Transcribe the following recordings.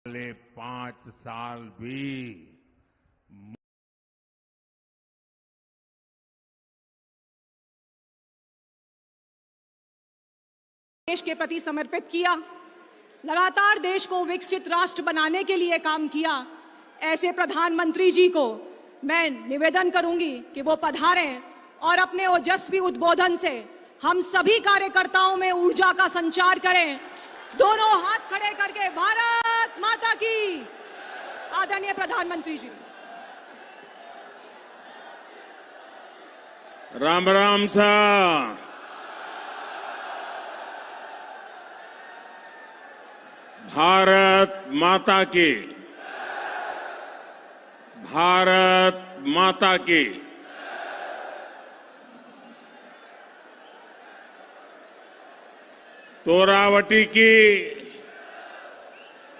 अगले 5 साल भी देश के प्रति समर्पित किया, लगातार देश को विकसित राष्ट्र बनाने के लिए काम किया। ऐसे प्रधानमंत्री जी को मैं निवेदन करूंगी कि वो पधारें और अपने ओजस्वी उद्बोधन से हम सभी कार्यकर्ताओं में ऊर्जा का संचार करें। दोनों हाथ खड़े करके भारत माता की। आदरणीय प्रधानमंत्री जी। राम राम सा। भारत माता की। भारत माता की। तोरावटी की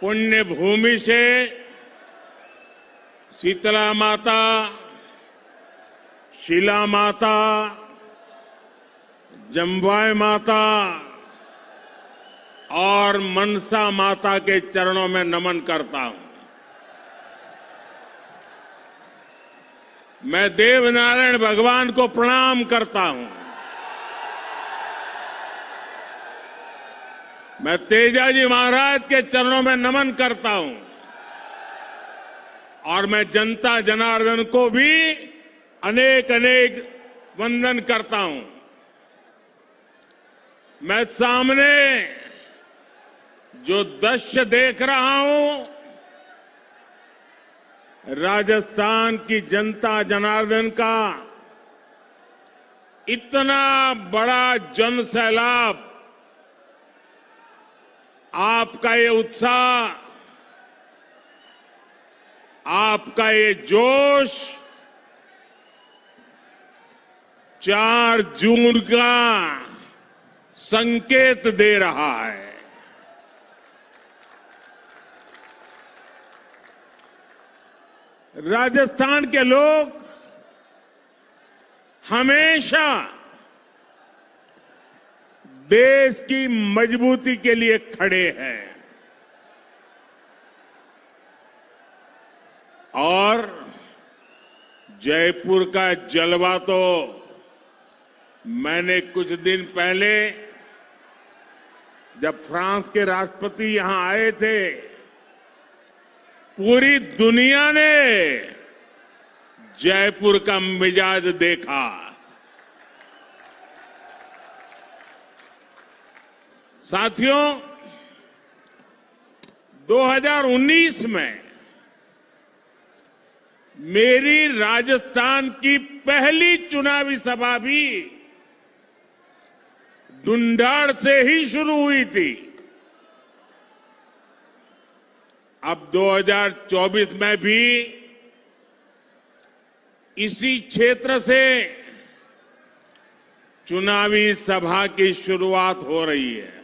पुण्य भूमि से शीतला माता, शिला माता, जम्बाई माता और मनसा माता के चरणों में नमन करता हूं। मैं देवनारायण भगवान को प्रणाम करता हूं। मैं तेजाजी महाराज के चरणों में नमन करता हूं और मैं जनता जनार्दन को भी अनेक अनेक वंदन करता हूं। मैं सामने जो दृश्य देख रहा हूं, राजस्थान की जनता जनार्दन का इतना बड़ा जन सैलाब, आपका ये उत्साह, आपका ये जोश 4 जून का संकेत दे रहा है। राजस्थान के लोग हमेशा देश की मजबूती के लिए खड़े हैं और जयपुर का जलवा तो मैंने कुछ दिन पहले जब फ्रांस के राष्ट्रपति यहां आए थे, पूरी दुनिया ने जयपुर का मिजाज देखा। साथियों, 2019 में मेरी राजस्थान की पहली चुनावी सभा भी ढूंढाड़ से ही शुरू हुई थी। अब 2024 में भी इसी क्षेत्र से चुनावी सभा की शुरुआत हो रही है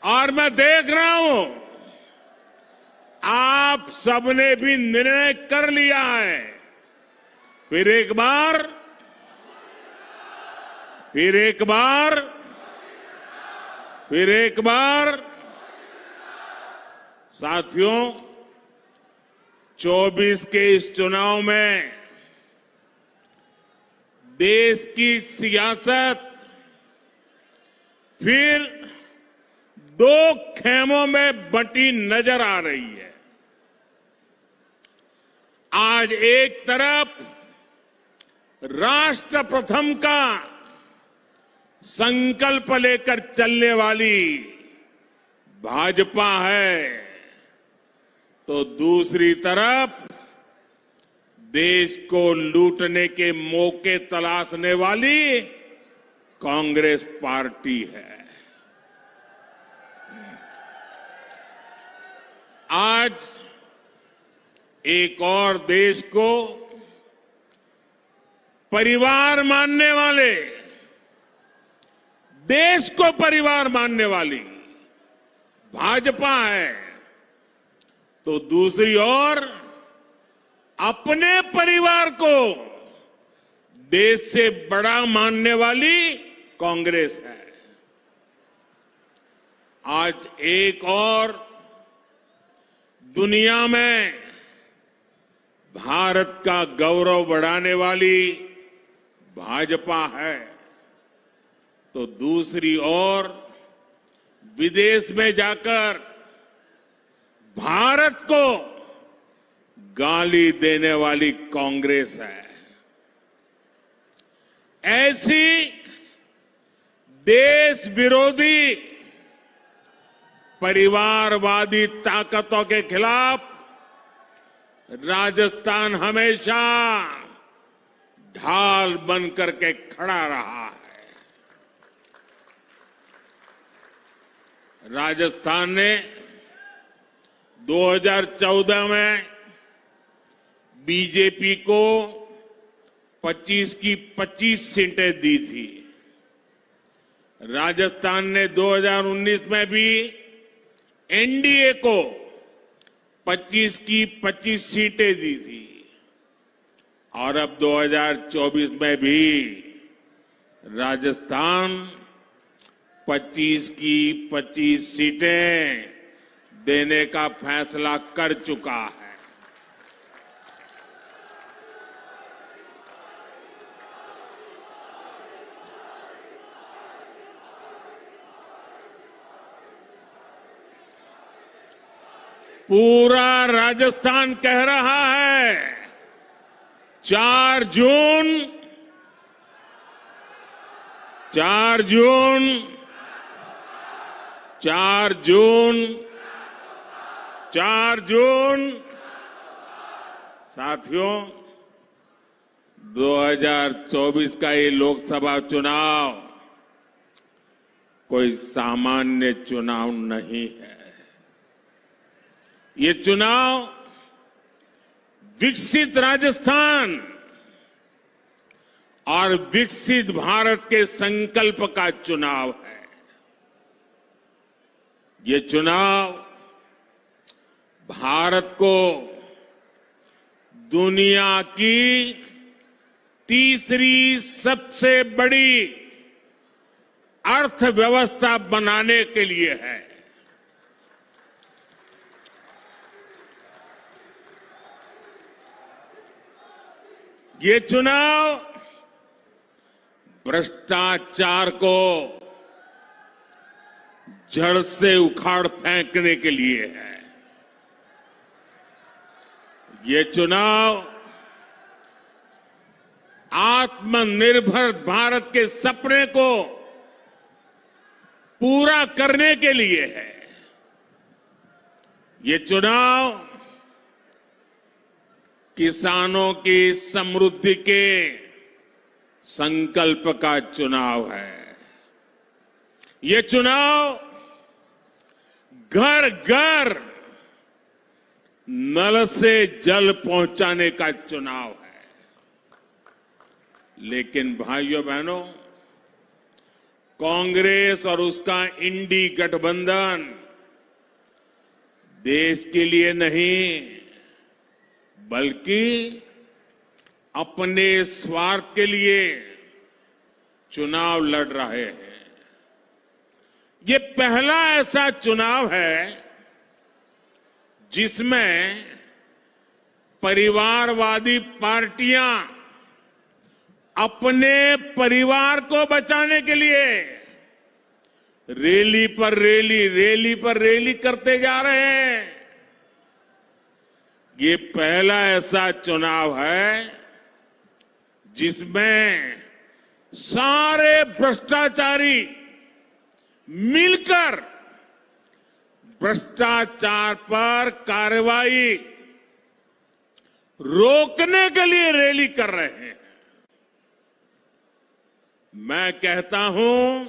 और मैं देख रहा हूं आप सबने भी निर्णय कर लिया है। फिर एक बार फिर एक बार फिर एक बार साथियों, 24 के इस चुनाव में देश की सियासत फिर 2 खेमों में बंटी नजर आ रही है। आज एक तरफ राष्ट्र प्रथम का संकल्प लेकर चलने वाली भाजपा है, तो दूसरी तरफ देश को लूटने के मौके तलाशने वाली कांग्रेस पार्टी है। आज एक और देश को परिवार मानने वाले, देश को परिवार मानने वाली भाजपा है, तो दूसरी ओर अपने परिवार को देश से बड़ा मानने वाली कांग्रेस है। आज एक और दुनिया में भारत का गौरव बढ़ाने वाली भाजपा है, तो दूसरी ओर विदेश में जाकर भारत को गाली देने वाली कांग्रेस है। ऐसी देश विरोधी परिवारवादी ताकतों के खिलाफ राजस्थान हमेशा ढाल बनकर के खड़ा रहा है। राजस्थान ने 2014 में बीजेपी को 25 की 25 सीटें दी थी। राजस्थान ने 2019 में भी एनडीए को 25 की 25 सीटें दी थी और अब 2024 में भी राजस्थान 25 की 25 सीटें देने का फैसला कर चुका है। पूरा राजस्थान कह रहा है 4 जून 4 जून 4 जून 4 जून साथियों, 2024 का ये लोकसभा चुनाव कोई सामान्य चुनाव नहीं है। ये चुनाव विकसित राजस्थान और विकसित भारत के संकल्प का चुनाव है। ये चुनाव भारत को दुनिया की तीसरी सबसे बड़ी अर्थव्यवस्था बनाने के लिए है। ये चुनाव भ्रष्टाचार को जड़ से उखाड़ फेंकने के लिए है। ये चुनाव आत्मनिर्भर भारत के सपने को पूरा करने के लिए है। ये चुनाव किसानों की समृद्धि के संकल्प का चुनाव है। ये चुनाव घर घर नल से जल पहुंचाने का चुनाव है। लेकिन भाइयों बहनों, कांग्रेस और उसका इंडी गठबंधन देश के लिए नहीं बल्कि अपने स्वार्थ के लिए चुनाव लड़ रहे हैं। ये पहला ऐसा चुनाव है जिसमें परिवारवादी पार्टियां अपने परिवार को बचाने के लिए रैली पर रैली करते जा रहे हैं। ये पहला ऐसा चुनाव है जिसमें सारे भ्रष्टाचारी मिलकर भ्रष्टाचार पर कार्रवाई रोकने के लिए रैली कर रहे हैं। मैं कहता हूं,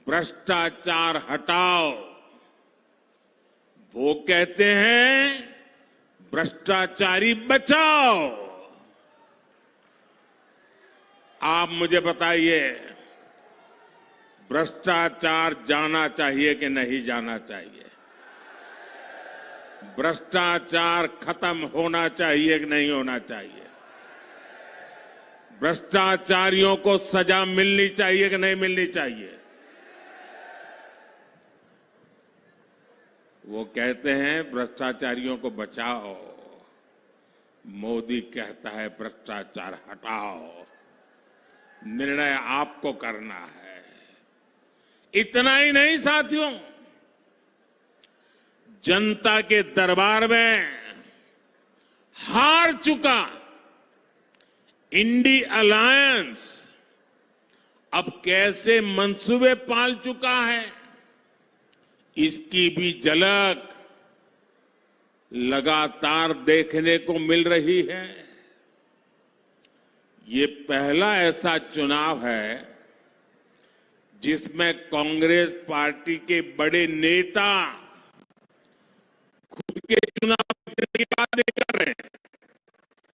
भ्रष्टाचार हटाओ। वो कहते हैं भ्रष्टाचारी बचाओ। आप मुझे बताइए, भ्रष्टाचार जाना चाहिए कि नहीं जाना चाहिए? भ्रष्टाचार खत्म होना चाहिए कि नहीं होना चाहिए? भ्रष्टाचारियों को सजा मिलनी चाहिए कि नहीं मिलनी चाहिए? वो कहते हैं भ्रष्टाचारियों को बचाओ, मोदी कहता है भ्रष्टाचार हटाओ। निर्णय आपको करना है। इतना ही नहीं साथियों, जनता के दरबार में हार चुका इंडी अलायंस अब कैसे मंसूबे पाल चुका है, इसकी भी झलक लगातार देखने को मिल रही है। ये पहला ऐसा चुनाव है जिसमें कांग्रेस पार्टी के बड़े नेता खुद के चुनाव जीतने की बात नहीं कर रहे हैं।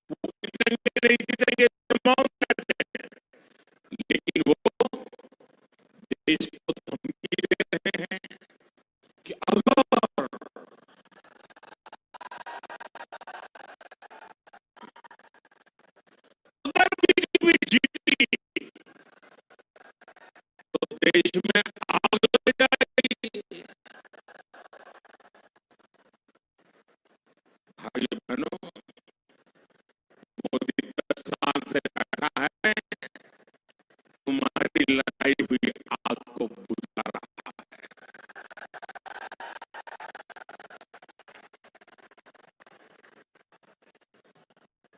वो जीतेंगे नहीं जीतेंगे माउंट करते हैं, लेकिन वो देश को धमकी दे रहे हैं कि अगर बीजेपी जीती तो देश में आग लग जाएगी। भाइयों बहनों, मोदी 10 साल से बैठा है, तुम्हारी लगाई हुई आग को बुझा रहा है।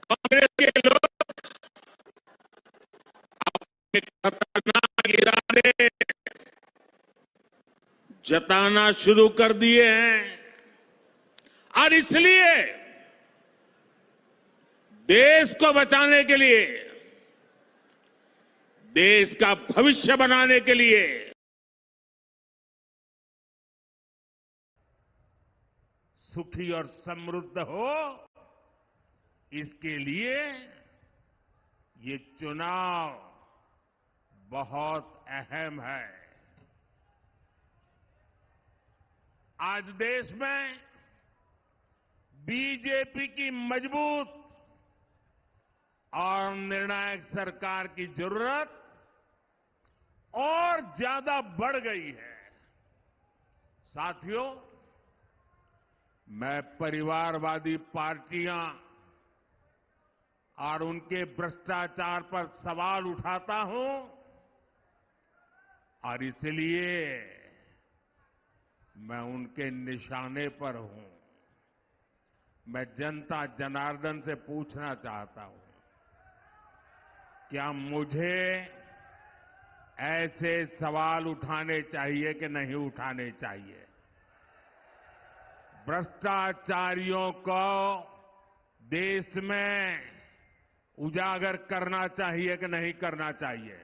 कांग्रेस के लोग अपने खतरनाक इरादे जताना शुरू कर दिए हैं और इसलिए देश को बचाने के लिए, देश का भविष्य बनाने के लिए सुखी और समृद्ध हो, इसके लिए ये चुनाव बहुत अहम है। आज देश में बीजेपी की मजबूत और निर्णायक सरकार की जरूरत और ज्यादा बढ़ गई है। साथियों, मैं परिवारवादी पार्टियां और उनके भ्रष्टाचार पर सवाल उठाता हूं और इसलिए मैं उनके निशाने पर हूं। मैं जनता जनार्दन से पूछना चाहता हूं, क्या मुझे ऐसे सवाल उठाने चाहिए कि नहीं उठाने चाहिए? भ्रष्टाचारियों को देश में उजागर करना चाहिए कि नहीं करना चाहिए?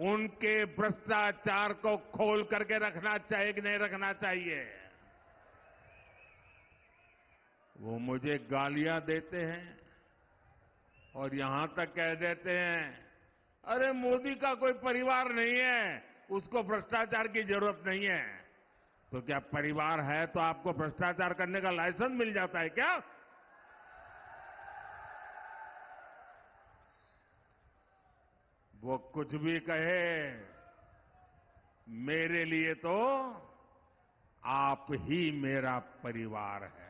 उनके भ्रष्टाचार को खोल करके रखना चाहिए कि नहीं रखना चाहिए? वो मुझे गालियां देते हैं और यहां तक कह देते हैं, अरे मोदी का कोई परिवार नहीं है, उसको भ्रष्टाचार की जरूरत नहीं है। तो क्या परिवार है तो आपको भ्रष्टाचार करने का लाइसेंस मिल जाता है क्या? वो कुछ भी कहे, मेरे लिए तो आप ही मेरा परिवार है।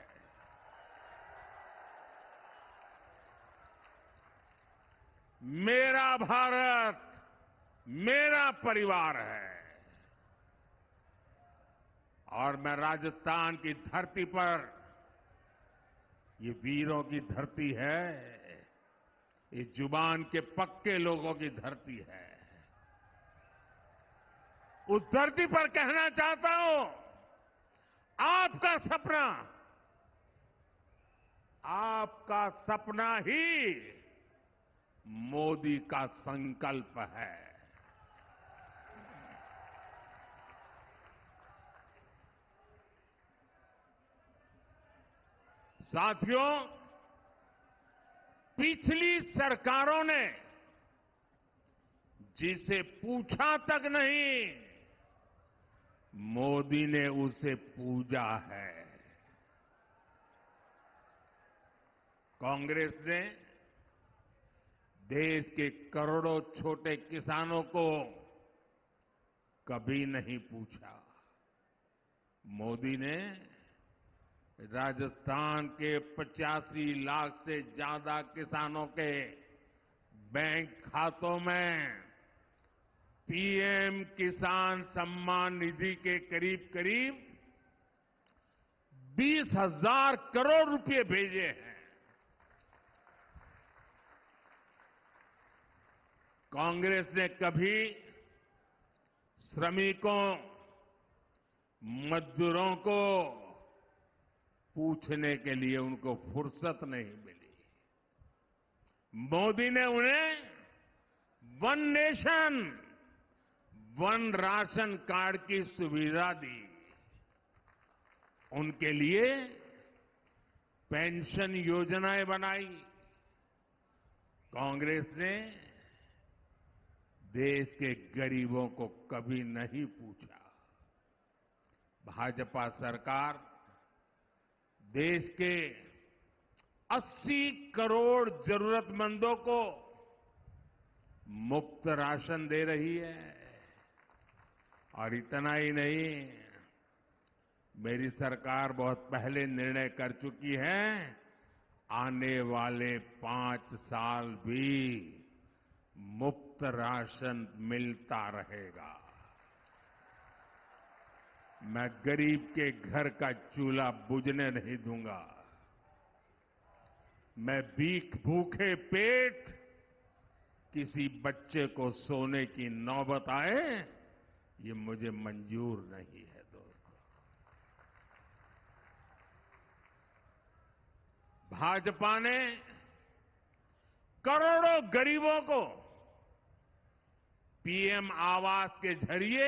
मेरा भारत मेरा परिवार है। और मैं राजस्थान की धरती पर, ये वीरों की धरती है, ये जुबान के पक्के लोगों की धरती है, उस धरती पर कहना चाहता हूं, आपका सपना ही मोदी का संकल्प है। साथियों, पिछली सरकारों ने जिसे पूछा तक नहीं, मोदी ने उसे पूजा है। कांग्रेस ने देश के करोड़ों छोटे किसानों को कभी नहीं पूछा। मोदी ने राजस्थान के 85 लाख से ज्यादा किसानों के बैंक खातों में पीएम किसान सम्मान निधि के करीब करीब 20,000 करोड़ रुपए भेजे हैं। कांग्रेस ने कभी श्रमिकों, मजदूरों को पूछने के लिए उनको फुर्सत नहीं मिली। मोदी ने उन्हें one nation, one ration card की सुविधा दी। उनके लिए पेंशन योजनाएं बनाई। कांग्रेस ने देश के गरीबों को कभी नहीं पूछा। भाजपा सरकार देश के 80 करोड़ जरूरतमंदों को मुफ्त राशन दे रही है। और इतना ही नहीं, मेरी सरकार बहुत पहले निर्णय कर चुकी है, आने वाले 5 साल भी मुफ्त राशन मिलता रहेगा। मैं गरीब के घर का चूल्हा बुझने नहीं दूंगा। मैं भूखे पेट किसी बच्चे को सोने की नौबत आए, ये मुझे मंजूर नहीं है दोस्तों। भाजपा ने करोड़ों गरीबों को पीएम आवास के जरिए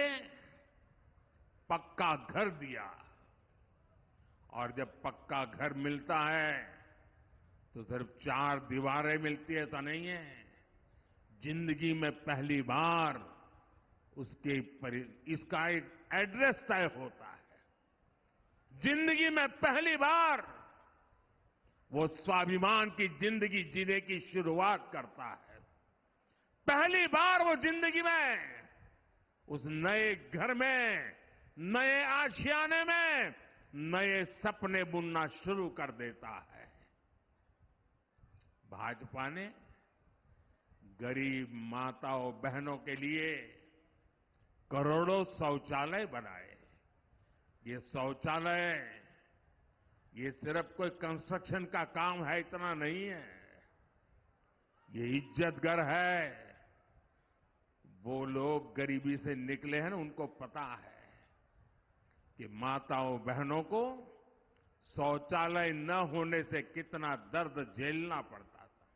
पक्का घर दिया। और जब पक्का घर मिलता है तो सिर्फ 4 दीवारें मिलती है, ऐसा नहीं है। जिंदगी में पहली बार इसका एक एड्रेस तय होता है। जिंदगी में पहली बार वो स्वाभिमान की जिंदगी जीने की शुरुआत करता है। पहली बार वो जिंदगी में उस नए घर में, नए आशियाने में नए सपने बुनना शुरू कर देता है। भाजपा ने गरीब माताओं बहनों के लिए करोड़ों शौचालय बनाए। ये शौचालय ये सिर्फ कोई कंस्ट्रक्शन का काम है, इतना नहीं है। ये इज्जत घर है। वो लोग गरीबी से निकले हैं ना, उनको पता है कि माताओं बहनों को शौचालय न होने से कितना दर्द झेलना पड़ता था।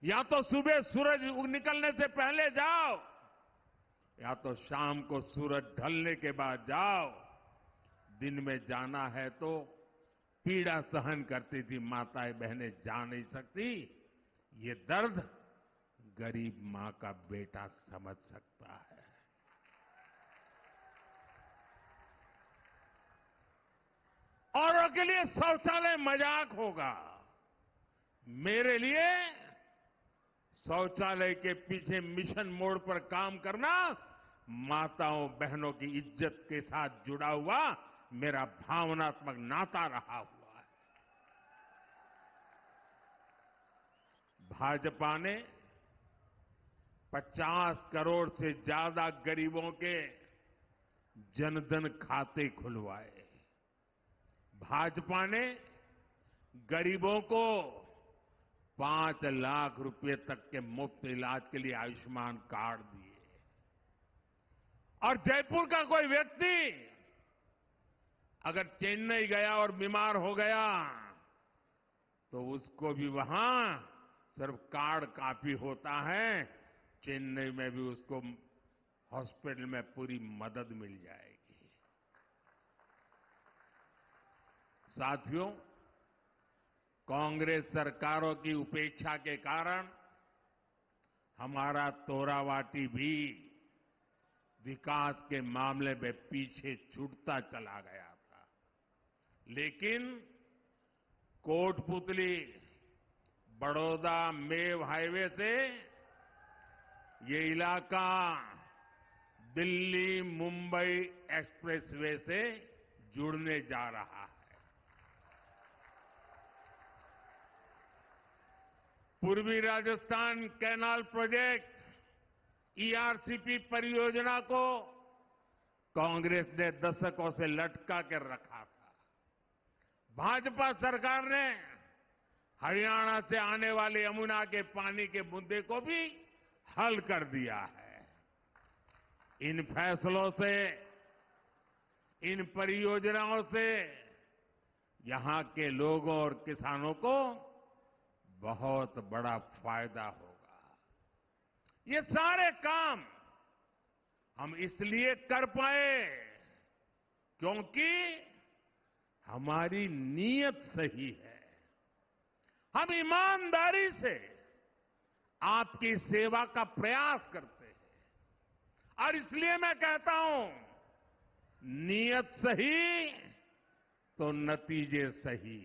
या तो सुबह सूरज निकलने से पहले जाओ, या तो शाम को सूरज ढलने के बाद जाओ। दिन में जाना है तो पीड़ा सहन करती थी माताएं बहनें, जा नहीं सकती। ये दर्द गरीब मां का बेटा समझ सकता है। औरों के लिए शौचालय मजाक होगा, मेरे लिए शौचालय के पीछे मिशन मोड पर काम करना माताओं बहनों की इज्जत के साथ जुड़ा हुआ मेरा भावनात्मक नाता रहा हुआ है। भाजपा ने 50 करोड़ से ज्यादा गरीबों के जनधन खाते खुलवाए। भाजपा ने गरीबों को 5 लाख रुपए तक के मुफ्त इलाज के लिए आयुष्मान कार्ड दिए। और जयपुर का कोई व्यक्ति अगर चेन्नई गया और बीमार हो गया तो उसको भी वहां सिर्फ कार्ड काफी होता है। चेन्नई में भी उसको हॉस्पिटल में पूरी मदद मिल जाएगी। साथियों, कांग्रेस सरकारों की उपेक्षा के कारण हमारा तोरावाटी भी विकास के मामले में पीछे छूटता चला गया था। लेकिन कोटपुतली बड़ौदा मेव हाईवे से ये इलाका दिल्ली मुंबई एक्सप्रेसवे से जुड़ने जा रहा है। पूर्वी राजस्थान कैनाल प्रोजेक्ट ईआरसीपी परियोजना को कांग्रेस ने दशकों से लटका कर रखा था। भाजपा सरकार ने हरियाणा से आने वाले यमुना के पानी के मुद्दे को भी हल कर दिया है। इन फैसलों से, इन परियोजनाओं से यहां के लोगों और किसानों को बहुत बड़ा फायदा होगा। ये सारे काम हम इसलिए कर पाए क्योंकि हमारी नीयत सही है। हम ईमानदारी से आपकी सेवा का प्रयास करते हैं और इसलिए मैं कहता हूं, नीयत सही तो नतीजे सही।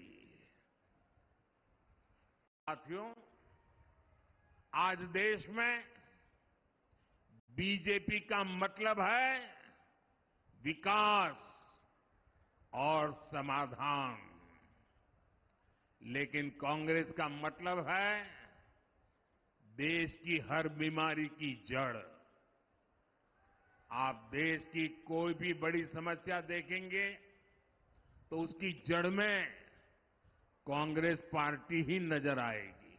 साथियों, आज देश में बीजेपी का मतलब है विकास और समाधान, लेकिन कांग्रेस का मतलब है देश की हर बीमारी की जड़। आप देश की कोई भी बड़ी समस्या देखेंगे तो उसकी जड़ में कांग्रेस पार्टी ही नजर आएगी।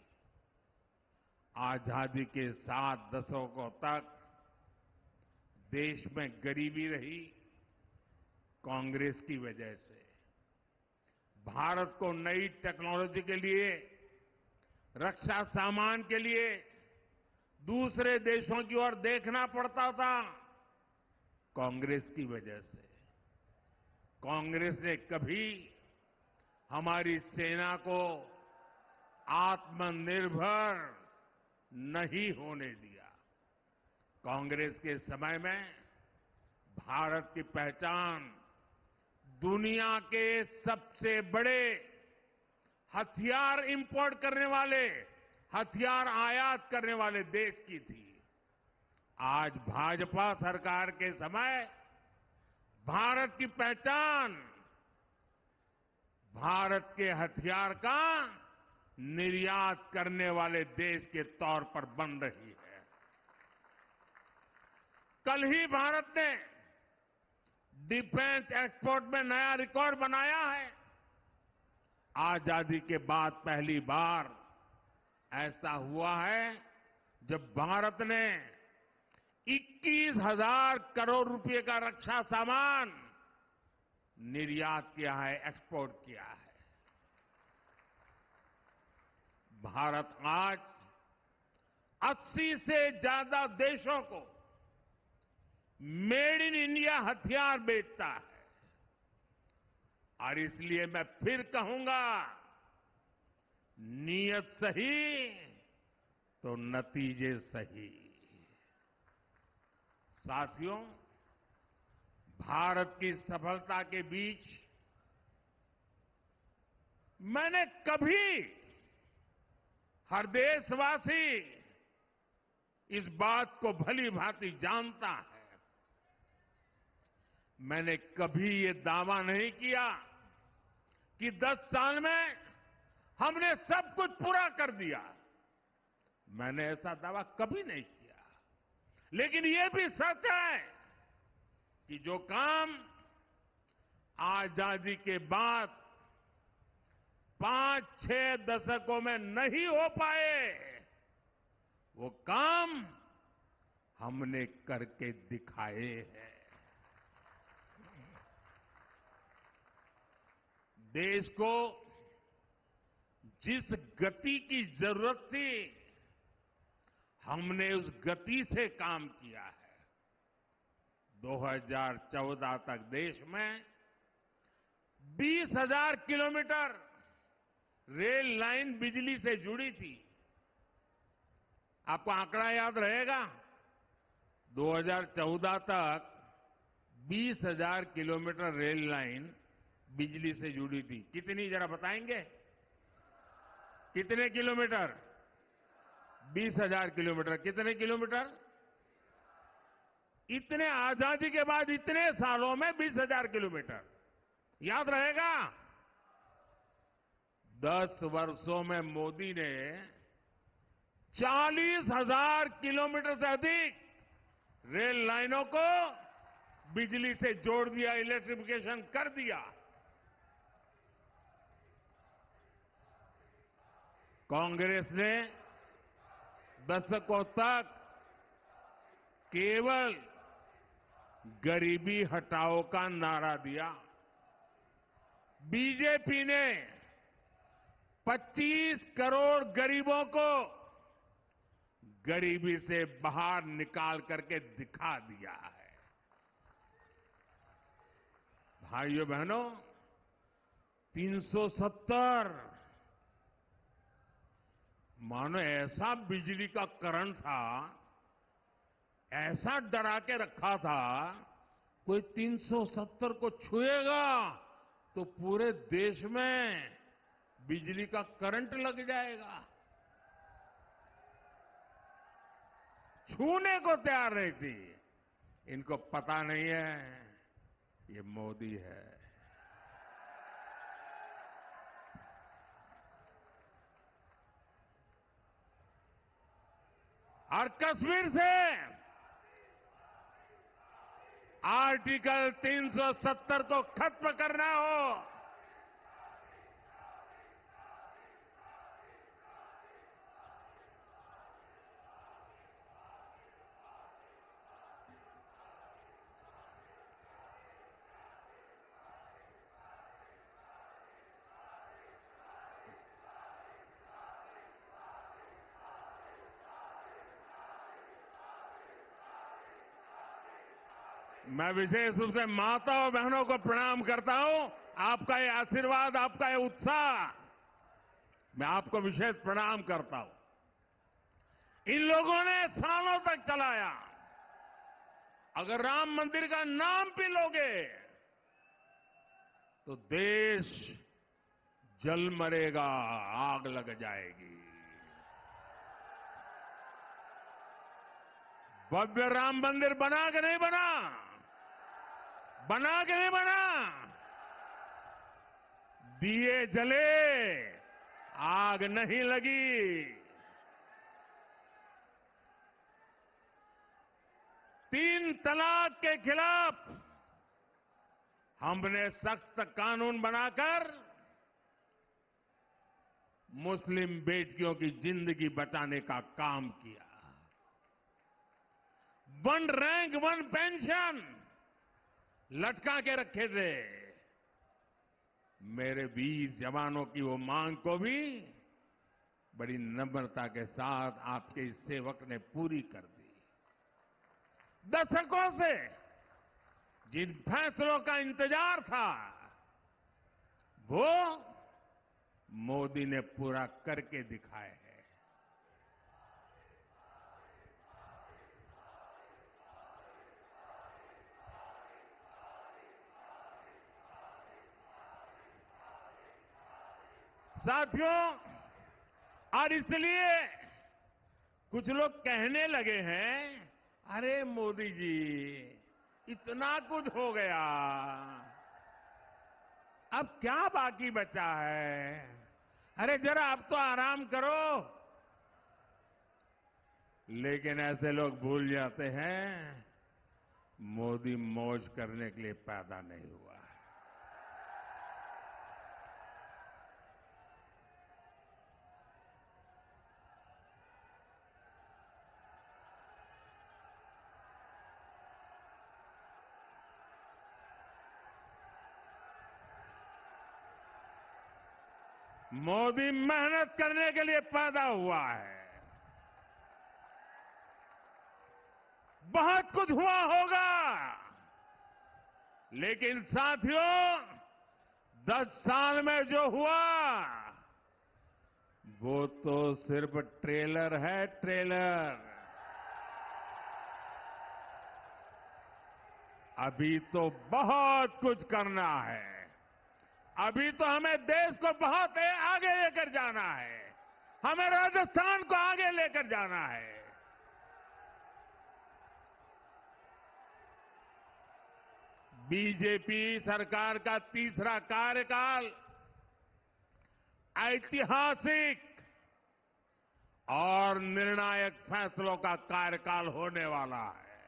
आजादी के 7 दशकों तक देश में गरीबी रही कांग्रेस की वजह से। भारत को नई टेक्नोलॉजी के लिए, रक्षा सामान के लिए दूसरे देशों की ओर देखना पड़ता था कांग्रेस की वजह से। कांग्रेस ने कभी हमारी सेना को आत्मनिर्भर नहीं होने दिया। कांग्रेस के समय में भारत की पहचान दुनिया के सबसे बड़े हथियार इंपोर्ट करने वाले, हथियार आयात करने वाले देश की थी। आज भाजपा सरकार के समय भारत की पहचान भारत के हथियार का निर्यात करने वाले देश के तौर पर बन रही है। कल ही भारत ने डिफेंस एक्सपोर्ट में नया रिकॉर्ड बनाया है। आजादी के बाद पहली बार ऐसा हुआ है जब भारत ने 21,000 करोड़ रुपए का रक्षा सामान निर्यात किया है, एक्सपोर्ट किया है। भारत आज 80 से ज्यादा देशों को मेड इन इंडिया हथियार बेचता है। और इसलिए मैं फिर कहूंगा, नीयत सही तो नतीजे सही। साथियों, भारत की सफलता के बीच मैंने कभी, हर देशवासी इस बात को भली भांति जानता है, मैंने कभी ये दावा नहीं किया कि 10 साल में हमने सब कुछ पूरा कर दिया। मैंने ऐसा दावा कभी नहीं किया। लेकिन ये भी सच है कि जो काम आजादी के बाद 5-6 दशकों में नहीं हो पाए, वो काम हमने करके दिखाए हैं। देश को जिस गति की जरूरत थी, हमने उस गति से काम किया है। 2014 तक देश में 20,000 किलोमीटर रेल लाइन बिजली से जुड़ी थी। आपको आंकड़ा याद रहेगा, 2014 तक 20,000 किलोमीटर रेल लाइन बिजली से जुड़ी थी। कितनी, जरा बताएंगे? कितने किलोमीटर? 20,000 किलोमीटर। कितने किलोमीटर? इतने आजादी के बाद इतने सालों में 20,000 किलोमीटर याद रहेगा। 10 वर्षों में मोदी ने 40,000 किलोमीटर से अधिक रेल लाइनों को बिजली से जोड़ दिया, इलेक्ट्रिफिकेशन कर दिया। कांग्रेस ने दशकों तक केवल गरीबी हटाओ का नारा दिया। बीजेपी ने 25 करोड़ गरीबों को गरीबी से बाहर निकाल करके दिखा दिया है। भाइयों बहनों, 370 मानो ऐसा बिजली का करंट था, ऐसा डरा के रखा था, कोई 370 को छुएगा तो पूरे देश में बिजली का करंट लग जाएगा। छूने को तैयार नहीं थी। इनको पता नहीं है ये मोदी है। और कश्मीर से आर्टिकल 370 को खत्म करना हो, मैं विशेष रूप से माता और बहनों को प्रणाम करता हूं। आपका ये आशीर्वाद, आपका ये उत्साह, मैं आपको विशेष प्रणाम करता हूं। इन लोगों ने सालों तक चलाया। अगर राम मंदिर का नाम भी लोगे तो देश जल मरेगा, आग लग जाएगी। भव्य राम मंदिर बना के नहीं बना, बना के नहीं बना, दिए जले, आग नहीं लगी। 3 तलाक के खिलाफ हमने सख्त कानून बनाकर मुस्लिम बेटियों की जिंदगी बचाने का काम किया। 1 रैंक 1 पेंशन लटका के रखे थे। मेरे वीर जवानों की वो मांग को भी बड़ी नम्रता के साथ आपके इस सेवक ने पूरी कर दी। दशकों से जिन फैसलों का इंतजार था वो मोदी ने पूरा करके दिखाए हैं। साथियों, और इसलिए कुछ लोग कहने लगे हैं, अरे मोदी जी इतना कुछ हो गया, अब क्या बाकी बचा है? अरे जरा अब तो आराम करो। लेकिन ऐसे लोग भूल जाते हैं मोदी मौज करने के लिए पैदा नहीं हुआ है। मोदी मेहनत करने के लिए पैदा हुआ है। बहुत कुछ हुआ होगा, लेकिन साथियों 10 साल में जो हुआ वो तो सिर्फ ट्रेलर है, ट्रेलर। अभी तो बहुत कुछ करना है। अभी तो हमें देश को बहुत आगे लेकर जाना है। हमें राजस्थान को आगे लेकर जाना है। बीजेपी सरकार का तीसरा कार्यकाल ऐतिहासिक और निर्णायक फैसलों का कार्यकाल होने वाला है।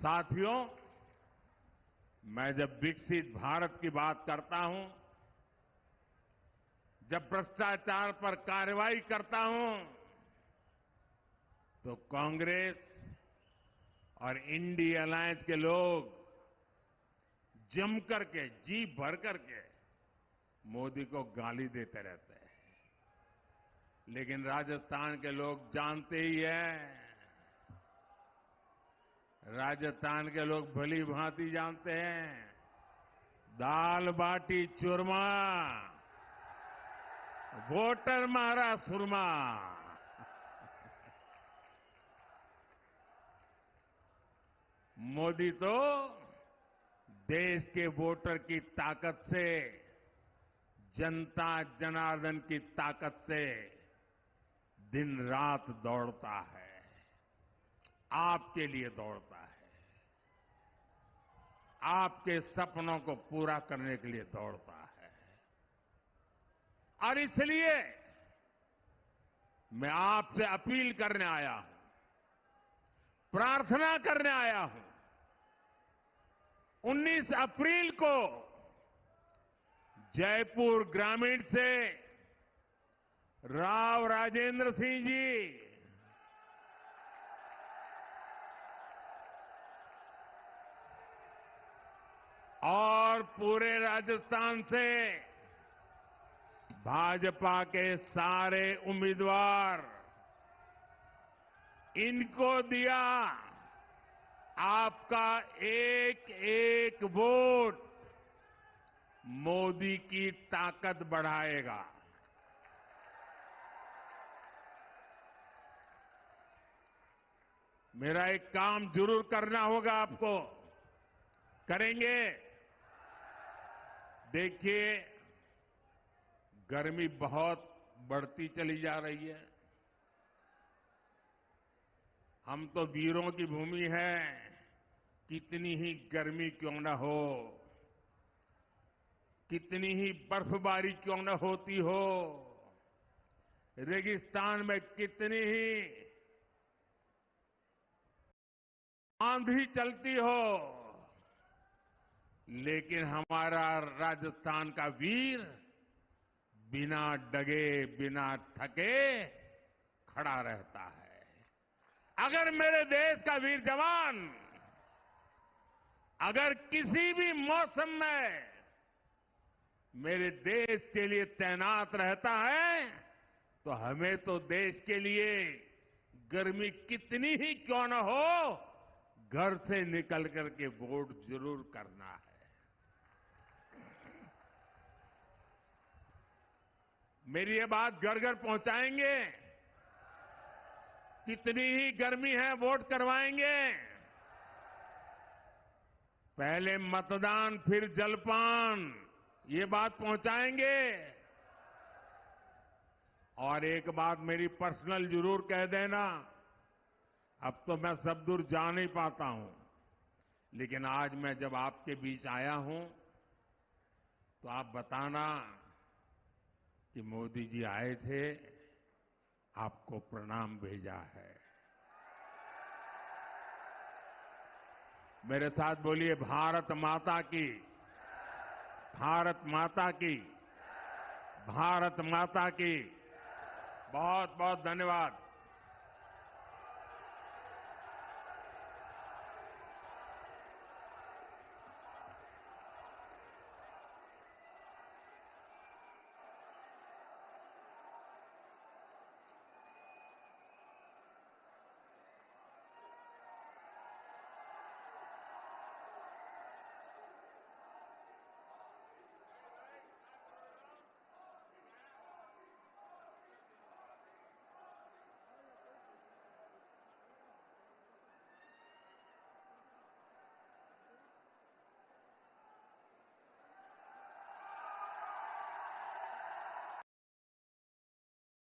साथियों, मैं जब विकसित भारत की बात करता हूं, जब भ्रष्टाचार पर कार्रवाई करता हूं, तो कांग्रेस और इंडिया अलायंस के लोग जम करके, जी भर करके मोदी को गाली देते रहते हैं। लेकिन राजस्थान के लोग जानते ही हैं, राजस्थान के लोग भली भांति जानते हैं, दाल बाटी चूरमा, वोटर मारा सुरमा। मोदी तो देश के वोटर की ताकत से, जनता जनार्दन की ताकत से दिन रात दौड़ता है, आपके लिए दौड़ता है, आपके सपनों को पूरा करने के लिए दौड़ता है। और इसलिए मैं आपसे अपील करने आया हूं, प्रार्थना करने आया हूं। 19 अप्रैल को जयपुर ग्रामीण से राव राजेंद्र सिंह जी और पूरे राजस्थान से भाजपा के सारे उम्मीदवार, इनको दिया आपका एक एक वोट मोदी की ताकत बढ़ाएगा। मेरा एक काम जरूर करना होगा आपको, करेंगे? देखिए, गर्मी बहुत बढ़ती चली जा रही है। हम तो वीरों की भूमि है, कितनी ही गर्मी क्यों न हो, कितनी ही बर्फबारी क्यों न होती हो, रेगिस्तान में कितनी ही आंधी चलती हो, लेकिन हमारा राजस्थान का वीर बिना डगे, बिना थके खड़ा रहता है। अगर मेरे देश का वीर जवान अगर किसी भी मौसम में मेरे देश के लिए तैनात रहता है, तो हमें तो देश के लिए गर्मी कितनी ही क्यों न हो, घर से निकल करके वोट जरूर करना है। मेरी ये बात घर घर पहुंचाएंगे? कितनी ही गर्मी है, वोट करवाएंगे? पहले मतदान फिर जलपान, ये बात पहुंचाएंगे? और एक बात मेरी पर्सनल जरूर कह देना, अब तो मैं सब दूर जा नहीं पाता हूं, लेकिन आज मैं जब आपके बीच आया हूं, तो आप बताना कि मोदी जी आए थे, आपको प्रणाम भेजा है। मेरे साथ बोलिए, भारत माता की, भारत माता की, भारत माता की। बहुत बहुत धन्यवाद।